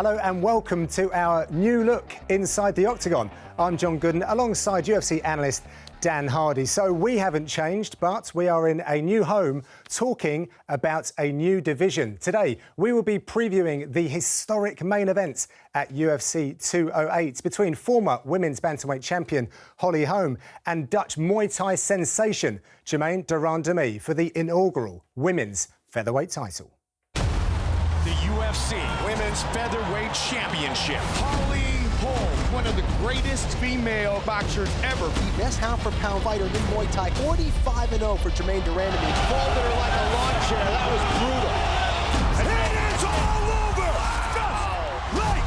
Hello and welcome to our new look inside the Octagon. I'm John Gooden alongside UFC analyst Dan Hardy. So we haven't changed, but we are in a new home talking about a new division. Today, we will be previewing the historic main event at UFC 208 between former women's bantamweight champion Holly Holm and Dutch Muay Thai sensation Germaine de Randamie for the inaugural women's featherweight title. The UFC Women's Featherweight Championship. Holly Holm, one of the greatest female boxers ever. The best pound-for-pound fighter in Muay Thai. 45-0 for Germaine de Randamie. Folded her like a lawn chair. That was brutal. And it is all over! Just like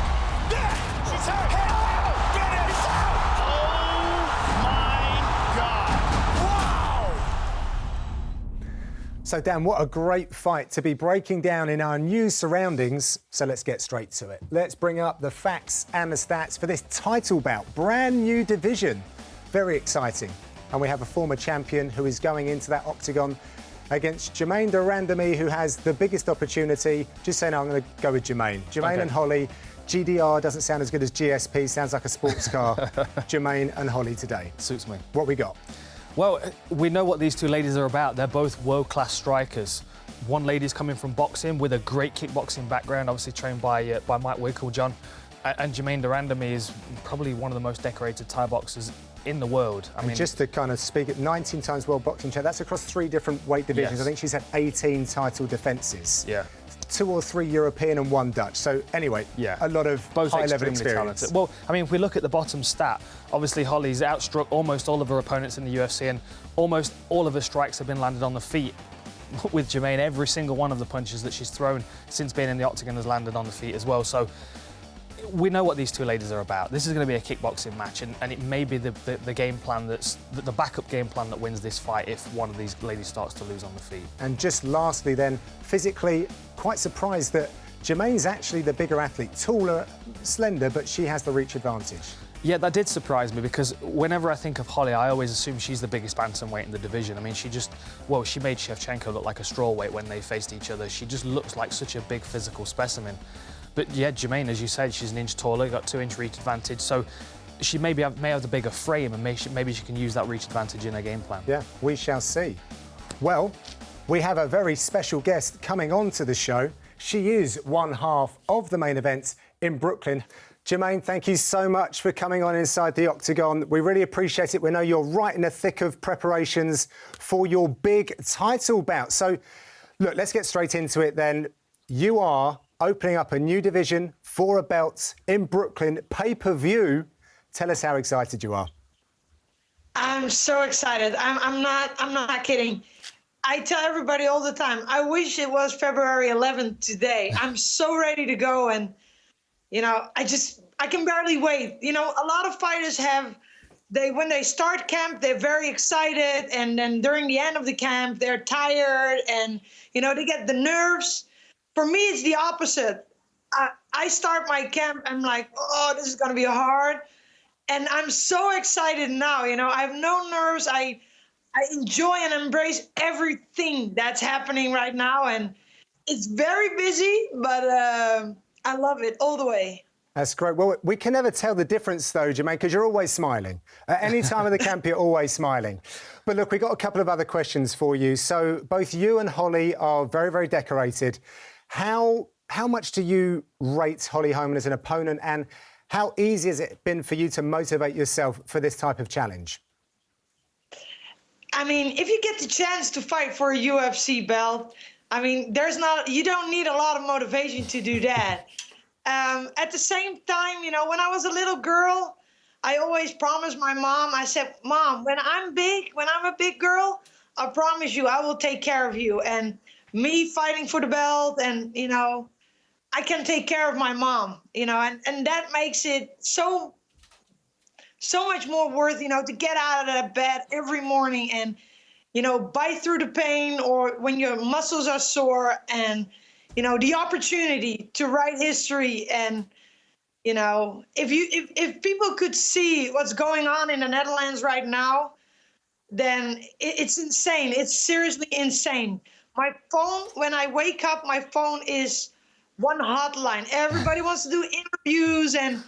that! She's hurt! Get it! It's out! Oh my God! Wow! So Dan, what a great fight to be breaking down in our new surroundings. So let's get straight to it. Let's bring up the facts and the stats for this title bout. Brand new division. Very exciting. And we have a former champion who is going into that octagon against Germaine de Randamie, who has the biggest opportunity. Just saying, I'm going to go with Germaine. Germaine and Holly. GDR doesn't sound as good as GSP, sounds like a sports car. Germaine and Holly today. Suits me. What we got? Well, we know what these two ladies are about. They're both world-class strikers. One lady's coming from boxing with a great kickboxing background, obviously trained by Mike Wicklejohn. And Germaine de Randamie is probably one of the most decorated Thai boxers in the world. I mean, just to kind of speak, at 19 times world boxing champ, that's across 3 different weight divisions. Yes. I think she's had 18 title defences. Yeah. 2 or 3 European and 1 Dutch. So anyway, yeah, a lot of both high-level extremely experience. talented. Well, I mean, if we look at the bottom stat, obviously Holly's outstruck almost all of her opponents in the UFC, and almost all of her strikes have been landed on the feet. With Germaine, every single one of the punches that she's thrown since being in the octagon has landed on the feet as well. So we know what these two ladies are about. This is going to be a kickboxing match, and it may be the game plan that's the backup game plan that wins this fight if one of these ladies starts to lose on the feet. And just lastly then, physically, quite surprised that Germaine's actually the bigger athlete, taller, slender, but she has the reach advantage. Yeah, that did surprise me because whenever I think of Holly, I always assume she's the biggest bantamweight in the division. I mean, she made Shevchenko look like a strawweight when they faced each other. She just looks like such a big physical specimen. But yeah, Germaine, as you said, she's an inch taller, got 2-inch reach advantage, so she may have the bigger frame, and maybe she can use that reach advantage in her game plan. Yeah, we shall see. Well, we have a very special guest coming on to the show. She is one half of the main event in Brooklyn. Germaine, thank you so much for coming on Inside the Octagon. We really appreciate it. We know you're right in the thick of preparations for your big title bout. So, look, let's get straight into it then. You are opening up a new division for a belt in Brooklyn, pay-per-view. Tell us how excited you are. I'm so excited. I'm not kidding. I tell everybody all the time, I wish it was February 11th today. I'm so ready to go, and I can barely wait. You know, a lot of fighters when they start camp, they're very excited, and then during the end of the camp, they're tired, and they get the nerves. For me, it's the opposite. I start my camp, I'm like, oh, this is gonna be hard. And I'm so excited now, I have no nerves. I enjoy and embrace everything that's happening right now. And it's very busy, but I love it all the way. That's great. Well, we can never tell the difference, though, Germaine, because you're always smiling. At any time of the camp, you're always smiling. But look, we've got a couple of other questions for you. So both you and Holly are very, very decorated. How much do you rate Holly Holm as an opponent, and how easy has it been for you to motivate yourself for this type of challenge? I mean, if you get the chance to fight for a UFC belt, I mean, you don't need a lot of motivation to do that. At the same time, when I was a little girl, I always promised my mom, I said, Mom, when I'm a big girl, I promise you I will take care of you. And me fighting for the belt, and, I can take care of my mom, and that makes it so much more worth, to get out of that bed every morning and, bite through the pain, or when your muscles are sore, and, the opportunity to write history. And, if people could see what's going on in the Netherlands right now, then it's insane. It's seriously insane. My phone, when I wake up, my phone is one hotline. Everybody wants to do interviews, and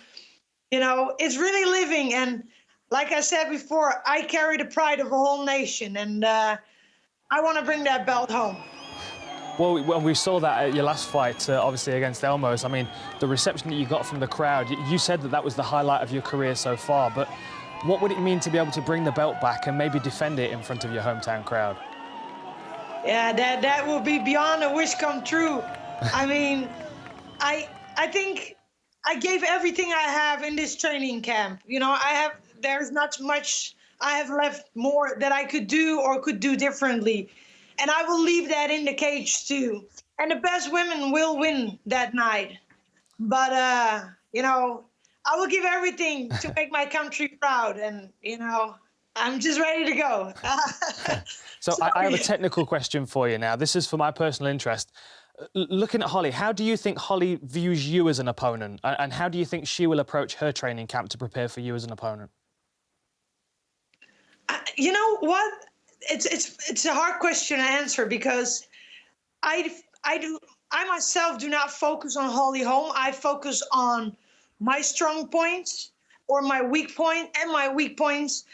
you know, it's really living. And like I said before, I carry the pride of a whole nation, and I want to bring that belt home. Well, when we saw that at your last fight, obviously against Elmos, I mean, the reception that you got from the crowd, you said that that was the highlight of your career so far, but what would it mean to be able to bring the belt back and maybe defend it in front of your hometown crowd? Yeah, that will be beyond a wish come true. I mean, I think I gave everything I have in this training camp. You know, there's not much I have left more that I could do or could do differently. And I will leave that in the cage too. And the best women will win that night. But, you know, I will give everything to make my country proud. And, you know, I'm just ready to go. So I have a technical question for you now. This is for my personal interest. Looking at Holly, how do you think Holly views you as an opponent? And how do you think she will approach her training camp to prepare for you as an opponent? You know what? It's a hard question to answer because I myself do not focus on Holly Holm. I focus on my strong points or my weak point and my weak points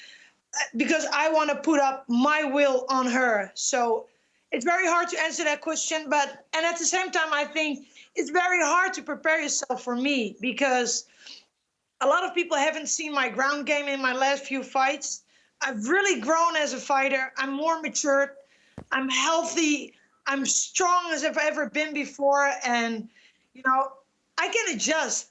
because I want to put up my will on her. So it's very hard to answer that question, and at the same time, I think it's very hard to prepare yourself for me because a lot of people haven't seen my ground game in my last few fights. I've really grown as a fighter. I'm more matured. I'm healthy. I'm strong as I've ever been before. And, you know, I can adjust.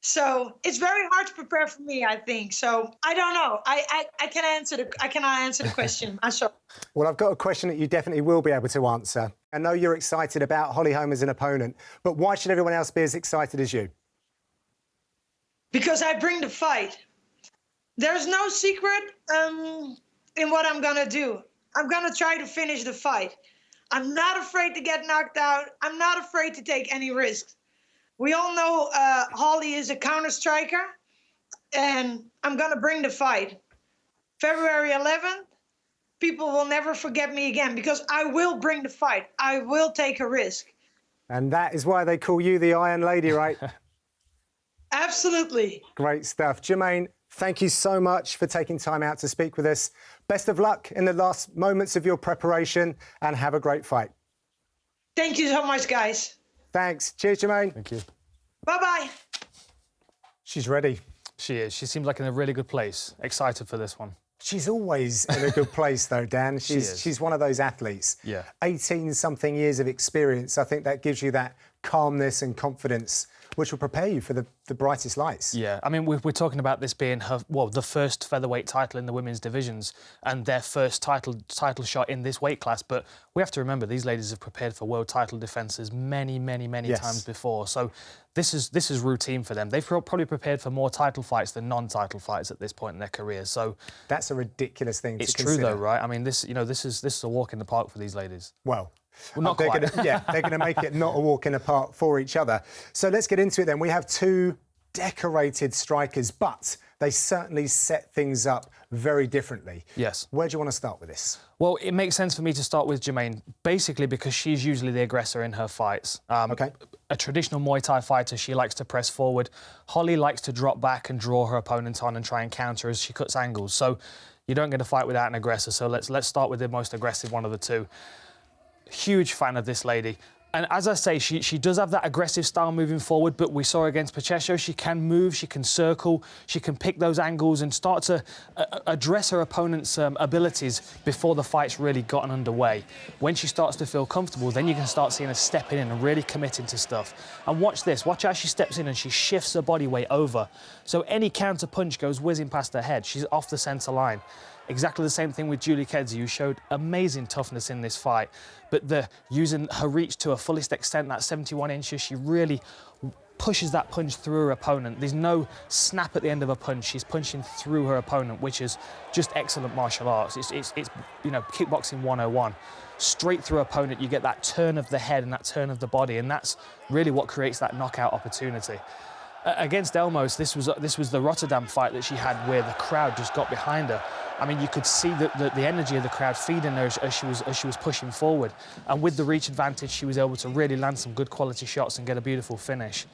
So it's very hard to prepare for me, I think. So I don't know. I cannot answer the question. I'm sorry. Well, I've got a question that you definitely will be able to answer. I know you're excited about Holly Holm as an opponent, but why should everyone else be as excited as you? Because I bring the fight. There's no secret in what I'm going to do. I'm going to try to finish the fight. I'm not afraid to get knocked out. I'm not afraid to take any risks. We all know Holly is a counter striker, and I'm going to bring the fight. February 11th, people will never forget me again because I will bring the fight. I will take a risk. And that is why they call you the Iron Lady, right? Absolutely. Great stuff. Germaine, thank you so much for taking time out to speak with us. Best of luck in the last moments of your preparation and have a great fight. Thank you so much, guys. Thanks. Cheers, Germaine. Thank you. Bye-bye. She's ready. She is. She seems like in a really good place. Excited for this one. She's always in a good place, though, Dan. She's one of those athletes. Yeah. 18-something years of experience. I think that gives you that calmness and confidence, which will prepare you for the brightest lights. Yeah, I mean, we're talking about this being her, well, the first featherweight title in the women's divisions and their first title shot in this weight class. But we have to remember these ladies have prepared for world title defences many times before. So this is routine for them. They've probably prepared for more title fights than non-title fights at this point in their careers. So that's a ridiculous thing to consider. It's true, though, right? I mean, this is a walk in the park for these ladies. Well, not quite. They're going to make it not a walk in the park for each other. So let's get into it then. We have two decorated strikers, but they certainly set things up very differently. Yes. Where do you want to start with this? Well, it makes sense for me to start with Germaine, basically because she's usually the aggressor in her fights. Okay. A traditional Muay Thai fighter, she likes to press forward. Holly likes to drop back and draw her opponent on and try and counter as she cuts angles. So you don't get a fight without an aggressor. So let's start with the most aggressive one of the two. Huge fan of this lady. And as I say, she does have that aggressive style moving forward, but we saw against Pacheco, she can move, she can circle, she can pick those angles and start to address her opponent's abilities before the fight's really gotten underway. When she starts to feel comfortable, then you can start seeing her stepping in and really committing to stuff. And watch this, watch how she steps in and she shifts her body weight over. So any counter punch goes whizzing past her head. She's off the centre line. Exactly the same thing with Julie Kedzie, who showed amazing toughness in this fight. But using her reach to her fullest extent, that 71 inches, she really pushes that punch through her opponent. There's no snap at the end of a punch. She's punching through her opponent, which is just excellent martial arts. It's you know, kickboxing 101. Straight through opponent, you get that turn of the head and that turn of the body, and that's really what creates that knockout opportunity. Against Elmos, this was the Rotterdam fight that she had where the crowd just got behind her. I mean, you could see the energy of the crowd feeding her as she was pushing forward. And with the reach advantage, she was able to really land some good quality shots and get a beautiful finish.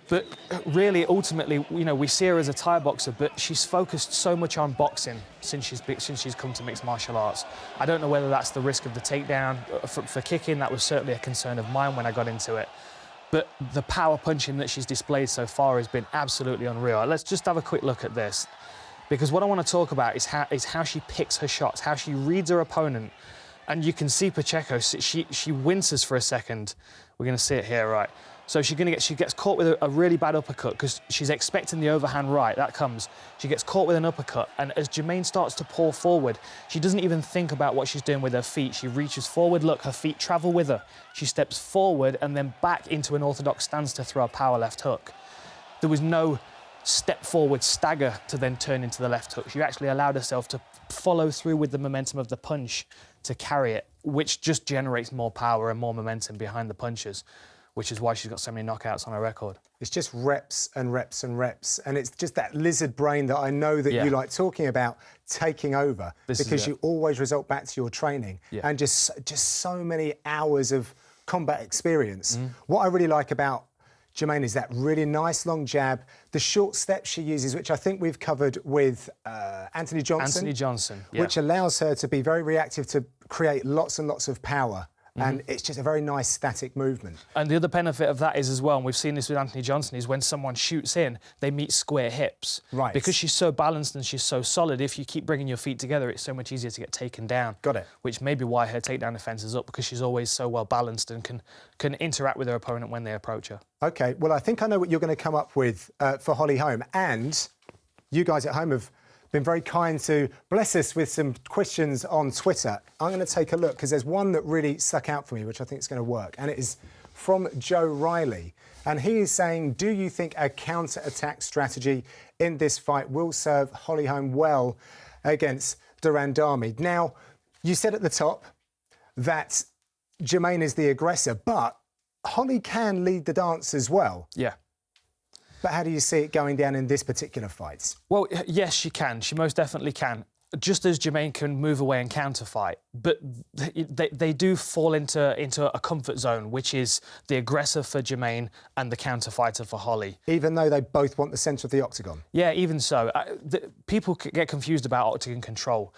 But really, ultimately, you know, we see her as a Thai boxer, but she's focused so much on boxing since she's come to mixed martial arts. I don't know whether that's the risk of the takedown. For kicking, that was certainly a concern of mine when I got into it. But the power punching that she's displayed so far has been absolutely unreal. Let's just have a quick look at this, because what I want to talk about is how she picks her shots, how she reads her opponent. And you can see Pacheco, she winces for a second. We're going to see it here, right? So she gets caught with a really bad uppercut because she's expecting the overhand right. That comes. She gets caught with an uppercut, and as Germaine starts to pour forward, she doesn't even think about what she's doing with her feet. She reaches forward. Look, her feet travel with her. She steps forward and then back into an orthodox stance to throw a power left hook. There was no step forward stagger to then turn into the left hook. She actually allowed herself to follow through with the momentum of the punch to carry it, which just generates more power and more momentum behind the punches, which is why she's got so many knockouts on her record. It's just reps and reps and reps. And it's just that lizard brain that I know that you like talking about taking over, because you always result back to your training and just so many hours of combat experience. What I really like about Germaine is that really nice long jab, the short steps she uses, which I think we've covered with Anthony Johnson. Which allows her to be very reactive to create lots and lots of power. And it's just a very nice static movement. And the other benefit of that is as well, and we've seen this with Anthony Johnson, is when someone shoots in, they meet square hips. Right. Because she's so balanced and she's so solid, if you keep bringing your feet together, it's so much easier to get taken down. Got it. Which may be why her takedown defence is up, because she's always so well balanced and can interact with her opponent when they approach her. OK, well, I think I know what you're going to come up with for Holly Holm. And you guys at home have been very kind to bless us with some questions on Twitter. I'm going to take a look, because there's one that really stuck out for me, which I think is going to work. And it is from Joe Riley. And he is saying, do you think a counter-attack strategy in this fight will serve Holly Holm well against de Randamie? Now, you said at the top that Germaine is the aggressor, but Holly can lead the dance as well. Yeah. But how do you see it going down in this particular fight? Well, yes, she can. She most definitely can. Just as Germaine can move away and counter-fight. But they do fall into a comfort zone, which is the aggressor for Germaine and the counter-fighter for Holly. Even though they both want the centre of the octagon? Yeah, even so. People get confused about octagon control.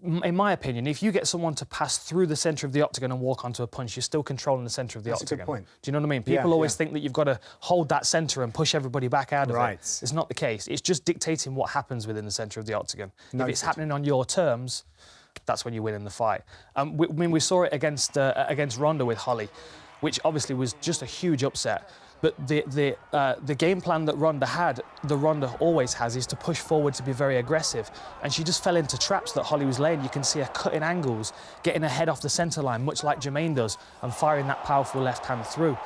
In my opinion, if you get someone to pass through the centre of the octagon and walk onto a punch, you're still controlling the centre of the octagon. That's a good point. Do you know what I mean? People always think that you've got to hold that centre and push everybody back out of it. It's not the case. It's just dictating what happens within the centre of the octagon. If it's happening on your terms, that's when you win in the fight. We saw it against Ronda with Holly, which obviously was just a huge upset. But the game plan that Ronda always has, is to push forward, to be very aggressive. And she just fell into traps that Holly was laying. You can see her cutting angles, getting her head off the centre line, much like Germaine does, and firing that powerful left hand through.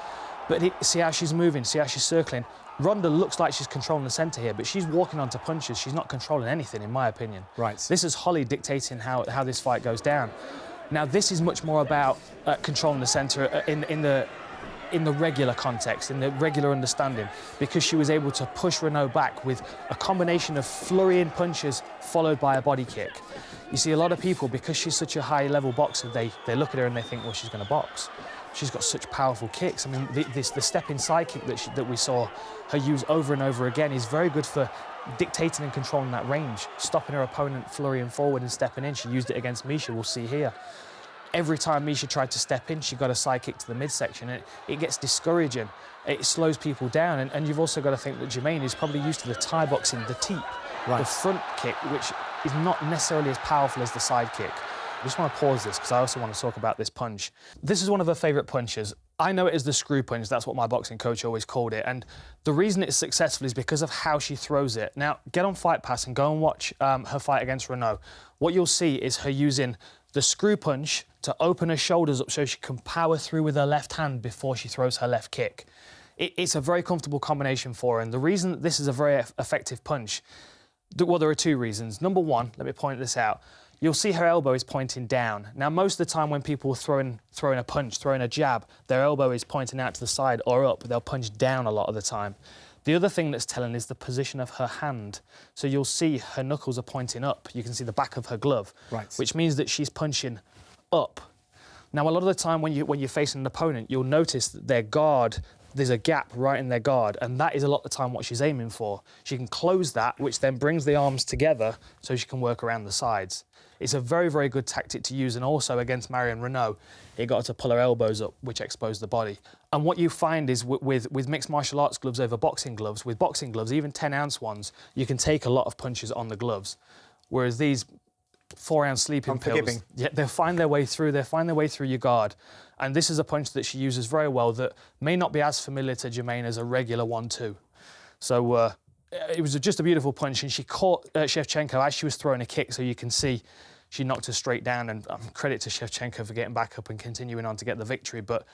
But see how she's moving, see how she's circling. Ronda looks like she's controlling the centre here, but she's walking onto punches. She's not controlling anything, in my opinion. Right. This is Holly dictating how this fight goes down. Now, this is much more about controlling the centre in the regular context, in the regular understanding, because she was able to push Renault back with a combination of flurrying punches followed by a body kick. You see, a lot of people, because she's such a high-level boxer, they look at her and they think, well, she's going to box. She's got such powerful kicks. I mean, the step inside kick that we saw her use over and over again is very good for dictating and controlling that range, stopping her opponent flurrying forward and stepping in. She used it against Misha, we'll see here. Every time Misha tried to step in, she got a side kick to the midsection, and it gets discouraging. It slows people down, and you've also got to think that Germaine is probably used to the Thai boxing, the teep, the front kick, which is not necessarily as powerful as the side kick. I just want to pause this because I also want to talk about this punch. This is one of her favourite punches. I know it as the screw punch. That's what my boxing coach always called it. And the reason it's successful is because of how she throws it. Now, get on Fight Pass and go and watch her fight against Renault. What you'll see is her using the screw punch to open her shoulders up so she can power through with her left hand before she throws her left kick. It's a very comfortable combination for her. And the reason that this is a very effective punch, well, there are two reasons. Number one, let me point this out. You'll see her elbow is pointing down. Now, most of the time when people are throwing a punch, throwing a jab, their elbow is pointing out to the side or up. They'll punch down a lot of the time. The other thing that's telling is the position of her hand. So you'll see her knuckles are pointing up. You can see the back of her glove, right, which means that she's punching up. Now, a lot of the time when you're facing an opponent, you'll notice that their guard, there's a gap right in their guard, and that is a lot of the time what she's aiming for. She can close that, which then brings the arms together so she can work around the sides. It's a very, very good tactic to use, and also against Marion Renaud, it got her to pull her elbows up, which exposed the body. And what you find is with mixed martial arts gloves over boxing gloves, with boxing gloves, even 10-ounce ones, you can take a lot of punches on the gloves, whereas these 4-ounce sleeping pills, yeah, they'll find their way through. They'll find their way through your guard. And this is a punch that she uses very well that may not be as familiar to Germaine as a regular 1-2. So it was just a beautiful punch, and she caught Shevchenko as she was throwing a kick, so you can see she knocked her straight down, and credit to Shevchenko for getting back up and continuing on to get the victory. But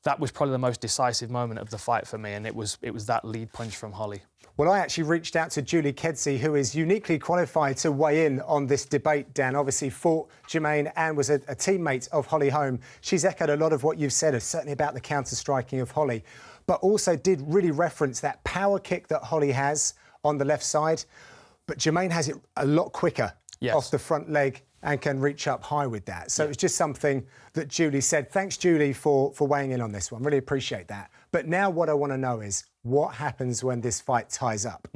that was probably the most decisive moment of the fight for me, and it was that lead punch from Holly. Well, I actually reached out to Julie Kedzie, who is uniquely qualified to weigh in on this debate, Dan. Obviously fought Germaine and was a teammate of Holly Holm. She's echoed a lot of what you've said, certainly about the counter-striking of Holly, but also did really reference that power kick that Holly has on the left side. But Germaine has it a lot quicker off the front leg and can reach up high with that. So it was just something that Julie said. Thanks, Julie, for weighing in on this one. Really appreciate that. But now what I want to know is, what happens when this fight ties up?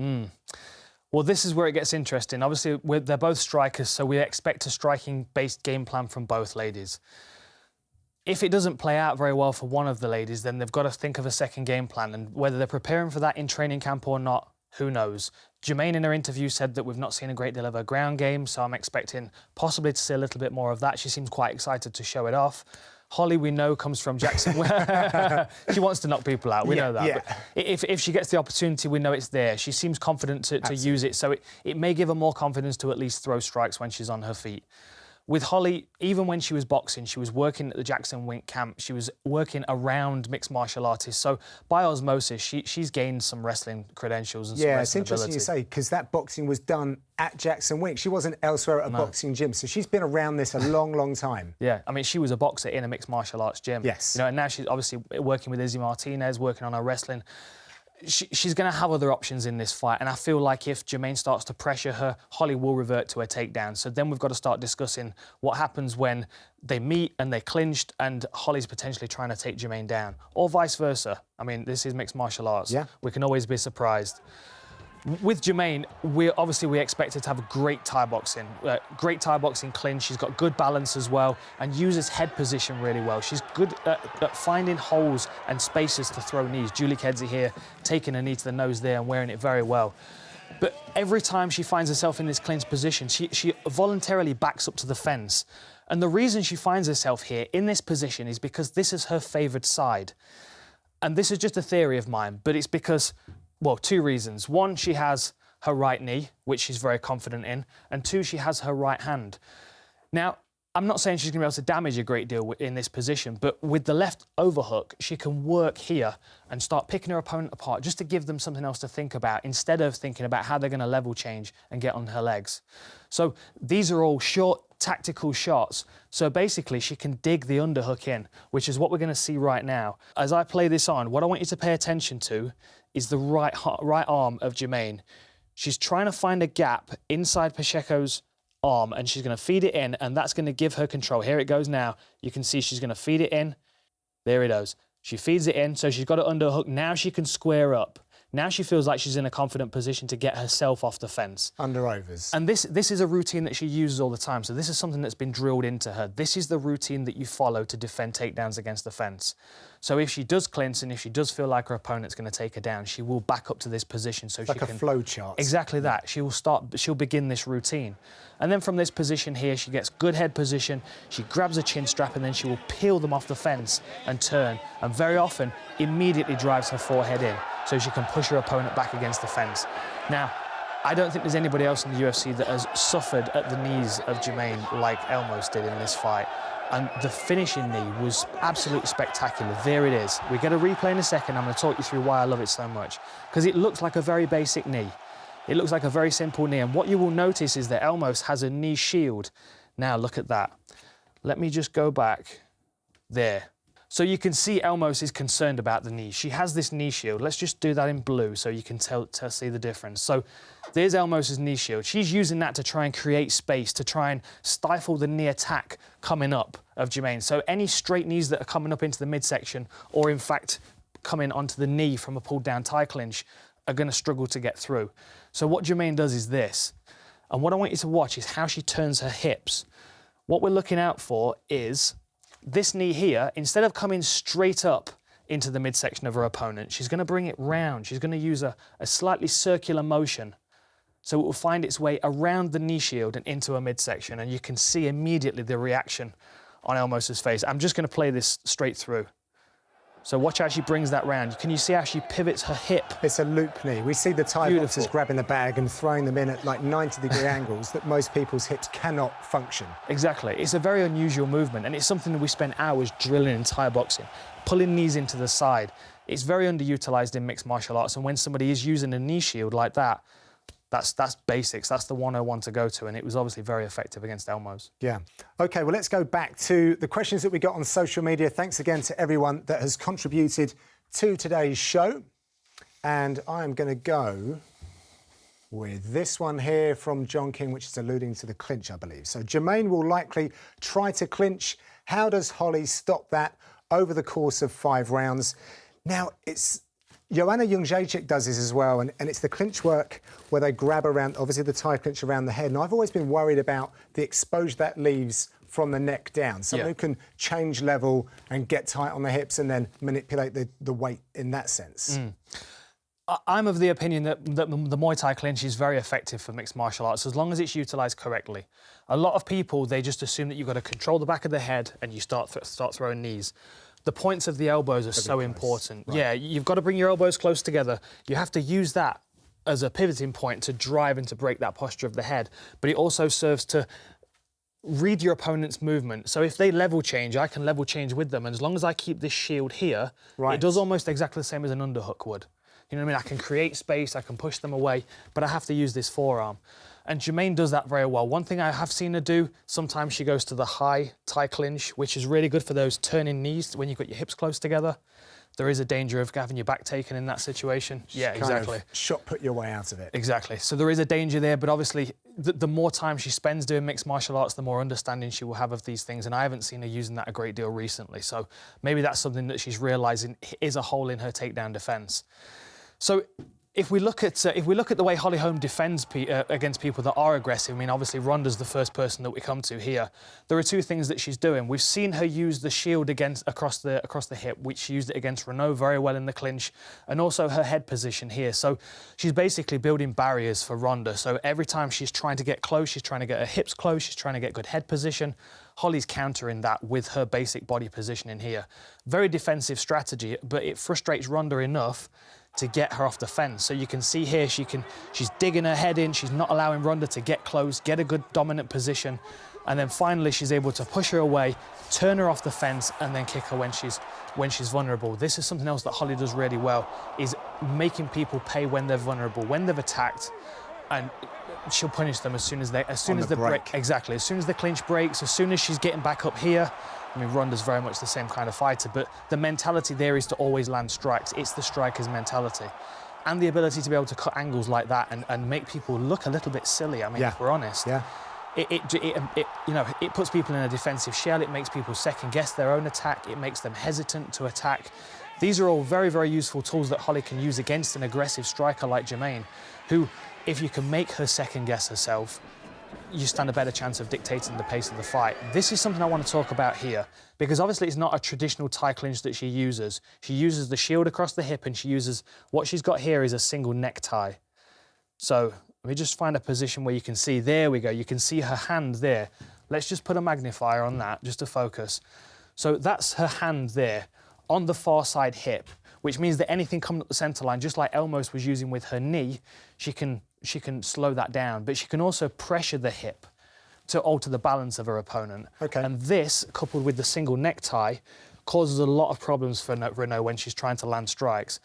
Well, this is where it gets interesting. Obviously, they're both strikers, so we expect a striking-based game plan from both ladies. If it doesn't play out very well for one of the ladies, then they've got to think of a second game plan, and whether they're preparing for that in training camp or not, who knows? Germaine in her interview said that we've not seen a great deal of her ground game, so I'm expecting possibly to see a little bit more of that. She seems quite excited to show it off. Holly, we know, comes from Jackson. She wants to knock people out, we know that. Yeah. But if she gets the opportunity, we know it's there. She seems confident to use it, so it may give her more confidence to at least throw strikes when she's on her feet. With Holly, even when she was boxing, she was working at the Jackson Wink camp. She was working around mixed martial artists. So by osmosis, she's gained some wrestling credentials and some wrestling it's interesting ability. you say, because that boxing was done at Jackson Wink. She wasn't elsewhere at a boxing gym. So she's been around this a long, long time. Yeah, I mean, she was a boxer in a mixed martial arts gym. Yes. You know, and now she's obviously working with Izzy Martinez, working on her wrestling. She's going to have other options in this fight, and I feel like if Germaine starts to pressure her, Holly will revert to her takedown. So then we've got to start discussing what happens when they meet and they clinched and Holly's potentially trying to take Germaine down, or vice versa. I mean, this is mixed martial arts. Yeah. We can always be surprised. With Germaine, we expect her to have great Thai boxing clinch. She's got good balance as well and uses head position really well. She's good at finding holes and spaces to throw knees. Julie Kedzie here taking a knee to the nose there and wearing it very well. But every time she finds herself in this clinch position, she voluntarily backs up to the fence. And the reason she finds herself here in this position is because this is her favoured side. And this is just a theory of mine, but it's because, well, two reasons. One, she has her right knee, which she's very confident in, and two, she has her right hand. Now, I'm not saying she's going to be able to damage a great deal in this position, but with the left overhook, she can work here and start picking her opponent apart just to give them something else to think about instead of thinking about how they're going to level change and get on her legs. So these are all short, tactical shots. So basically, she can dig the underhook in, which is what we're going to see right now. As I play this on, what I want you to pay attention to is the right arm of Germaine. She's trying to find a gap inside Pacheco's arm, and she's going to feed it in, and that's going to give her control. Here it goes now. You can see she's going to feed it in. There it goes. She feeds it in, so she's got it under a hook. Now she can square up. Now she feels like she's in a confident position to get herself off the fence. Under overs. And this is a routine that she uses all the time, so this is something that's been drilled into her. This is the routine that you follow to defend takedowns against the fence. So if she does clinch and if she does feel like her opponent's going to take her down, she will back up to this position so she can... Like a flow chart. Exactly that. She'll begin this routine. And then from this position here, she gets good head position, she grabs a chin strap, and then she will peel them off the fence and turn. And very often, immediately drives her forehead in so she can push her opponent back against the fence. Now, I don't think there's anybody else in the UFC that has suffered at the knees of Germaine like Elmos did in this fight. And the finishing knee was absolutely spectacular. There it is. We get a replay in a second. I'm going to talk you through why I love it so much. Because it looks like a very basic knee. It looks like a very simple knee. And what you will notice is that Elmos has a knee shield. Now, look at that. Let me just go back there. So you can see Elmos is concerned about the knee. She has this knee shield. Let's just do that in blue so you can see the difference. So there's Elmos's knee shield. She's using that to try and create space, to try and stifle the knee attack coming up of Germaine. So any straight knees that are coming up into the midsection, or in fact coming onto the knee from a pulled down tie clinch, are going to struggle to get through. So what Germaine does is this. And what I want you to watch is how she turns her hips. What we're looking out for is this knee here, instead of coming straight up into the midsection of her opponent, she's going to bring it round. She's going to use a slightly circular motion. So it will find its way around the knee shield and into her midsection. And you can see immediately the reaction on Elmos's face. I'm just going to play this straight through. So watch how she brings that round. Can you see how she pivots her hip? It's a loop knee. We see the Thai boxers grabbing the bag and throwing them in at like 90-degree angles that most people's hips cannot function. Exactly. It's a very unusual movement, and it's something that we spend hours drilling in Thai boxing, pulling knees into the side. It's very underutilized in mixed martial arts, and when somebody is using a knee shield like that, that's basics. That's the 101 to go to, and it was obviously very effective against Elmos. Yeah. OK, well, let's go back to the questions that we got on social media. Thanks again to everyone that has contributed to today's show. And I am going to go with this one here from John King, which is alluding to the clinch, I believe. So Germaine will likely try to clinch. How does Holly stop that over the course of 5 rounds? Now, it's Joanna Jędrzejczyk does this as well, and it's the clinch work where they grab around, obviously the tie clinch around the head. And I've always been worried about the exposure that leaves from the neck down. Someone who can change level and get tight on the hips and then manipulate the weight in that sense. I'm of the opinion that the Muay Thai clinch is very effective for mixed martial arts as long as it's utilised correctly. A lot of people, they just assume that you've got to control the back of the head and you start throwing knees. The points of the elbows are so important. Right. Yeah, you've got to bring your elbows close together. You have to use that as a pivoting point to drive and to break that posture of the head. But it also serves to read your opponent's movement. So if they level change, I can level change with them. And as long as I keep this shield here, it does almost exactly the same as an underhook would. You know what I mean? I can create space, I can push them away, but I have to use this forearm. And Germaine does that very well. One thing I have seen her do, sometimes she goes to the high tie clinch, which is really good for those turning knees when you've got your hips close together. There is a danger of having your back taken in that situation. Yeah, exactly. Shot put your way out of it. Exactly. So there is a danger there, but obviously the more time she spends doing mixed martial arts, the more understanding she will have of these things. And I haven't seen her using that a great deal recently. So maybe that's something that she's realising is a hole in her takedown defence. So if we look at the way Holly Holm defends against people that are aggressive, I mean, obviously Ronda's the first person that we come to here. There are 2 things that she's doing. We've seen her use the shield across the hip, which she used it against Renaud very well in the clinch, and also her head position here. So she's basically building barriers for Ronda. So every time she's trying to get close, she's trying to get her hips close, she's trying to get good head position. Holly's countering that with her basic body positioning here. Very defensive strategy, but it frustrates Ronda enough to get her off the fence. So you can see here she's digging her head in, she's not allowing Ronda to get close, get a good dominant position, and then finally she's able to push her away, turn her off the fence, and then kick her when she's vulnerable. This is something else that Holly does really well, is making people pay when they're vulnerable, when they've attacked, and she'll punish them as soon as the break. Exactly. As soon as the clinch breaks, as soon as she's getting back up here. I mean, Ronda's very much the same kind of fighter, but the mentality there is to always land strikes. It's the striker's mentality. And the ability to be able to cut angles like that and make people look a little bit silly. I mean, if we're honest. Yeah. It puts people in a defensive shell. It makes people second guess their own attack. It makes them hesitant to attack. These are all very, very useful tools that Holly can use against an aggressive striker like Germaine, who, if you can make her second guess herself, you stand a better chance of dictating the pace of the fight. This is something I want to talk about here, because obviously it's not a traditional tie clinch that she uses. She uses the shield across the hip, and she uses, what she's got here is a single neck tie. So let me just find a position where you can see, there we go, you can see her hand there. Let's just put a magnifier on that, just to focus. So that's her hand there, on the far side hip, which means that anything coming up the centre line, just like Elmos was using with her knee, she can slow that down, but she can also pressure the hip to alter the balance of her opponent. Okay. And this, coupled with the single necktie, causes a lot of problems for Renaud when she's trying to land strikes.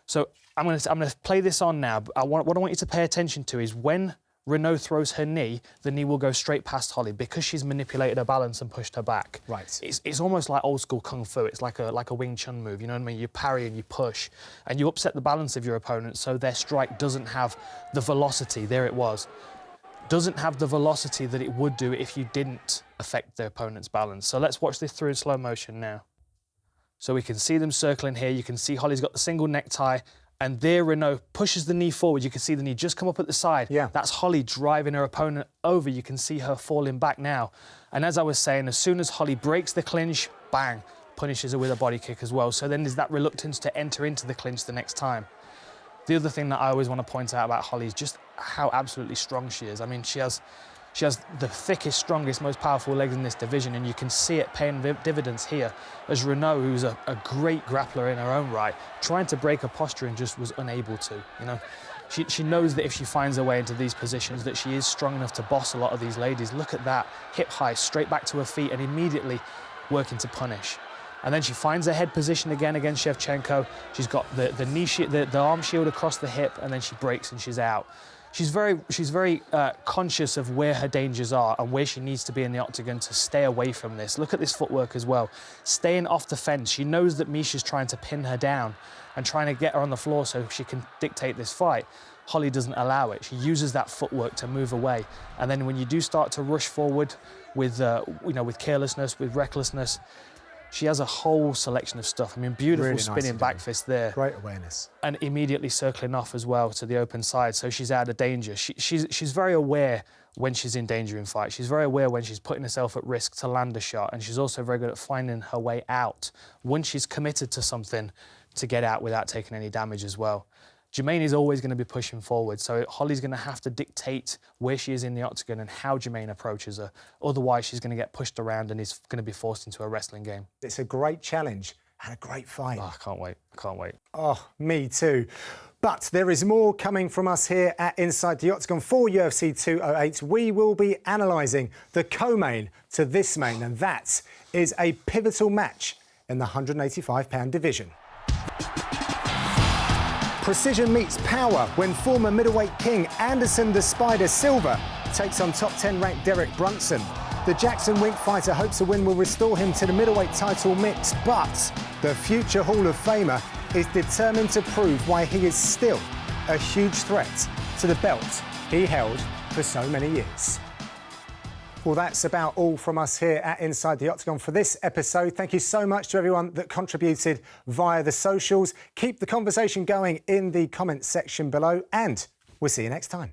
So I'm going to play this on now. But what I want you to pay attention to is when Renaud throws her knee, the knee will go straight past Holly because she's manipulated her balance and pushed her back. Right. It's almost like old school kung fu. It's like a Wing Chun move, you know what I mean? You parry and you push, and you upset the balance of your opponent so their strike doesn't have the velocity, there it was, doesn't have the velocity that it would do if you didn't affect their opponent's balance. So let's watch this through in slow motion now. So we can see them circling here. You can see Holly's got the single necktie, and there Renaud pushes the knee forward. You can see the knee just come up at the side. Yeah. That's Holly driving her opponent over. You can see her falling back now. And as I was saying, as soon as Holly breaks the clinch, bang, punishes her with a body kick as well. So then there's that reluctance to enter into the clinch the next time. The other thing that I always want to point out about Holly is just how absolutely strong she is. I mean, she has the thickest, strongest, most powerful legs in this division, and you can see it paying dividends here as Renaud, who's a great grappler in her own right, trying to break her posture and just was unable to, you know. She knows that if she finds her way into these positions that she is strong enough to boss a lot of these ladies. Look at that, hip high, straight back to her feet and immediately working to punish. And then she finds her head position again against Shevchenko. She's got the arm shield across the hip, and then she breaks and she's out. She's very conscious of where her dangers are and where she needs to be in the octagon to stay away from this. Look at this footwork as well. Staying off the fence. She knows that Misha's trying to pin her down and trying to get her on the floor so she can dictate this fight. Holly doesn't allow it. She uses that footwork to move away. And then when you do start to rush forward with, with carelessness, with recklessness, she has a whole selection of stuff. I mean, beautiful really spinning back fist there. Great awareness. And immediately circling off as well to the open side, so she's out of danger. She's very aware when she's in danger in fight. She's very aware when she's putting herself at risk to land a shot, and she's also very good at finding her way out when she's committed to something to get out without taking any damage as well. Germaine is always going to be pushing forward, so Holly's going to have to dictate where she is in the octagon and how Germaine approaches her. Otherwise, she's going to get pushed around and is going to be forced into a wrestling game. It's a great challenge and a great fight. Oh, I can't wait. I can't wait. Oh, me too. But there is more coming from us here at Inside The Octagon. For UFC 208, we will be analysing the co-main to this main, and that is a pivotal match in the 185-pound division. Precision meets power when former middleweight king Anderson the Spider Silva takes on top 10 ranked Derek Brunson. The Jackson Wink fighter hopes a win will restore him to the middleweight title mix, but the future Hall of Famer is determined to prove why he is still a huge threat to the belt he held for so many years. Well, that's about all from us here at Inside The Octagon for this episode. Thank you so much to everyone that contributed via the socials. Keep the conversation going in the comments section below, and we'll see you next time.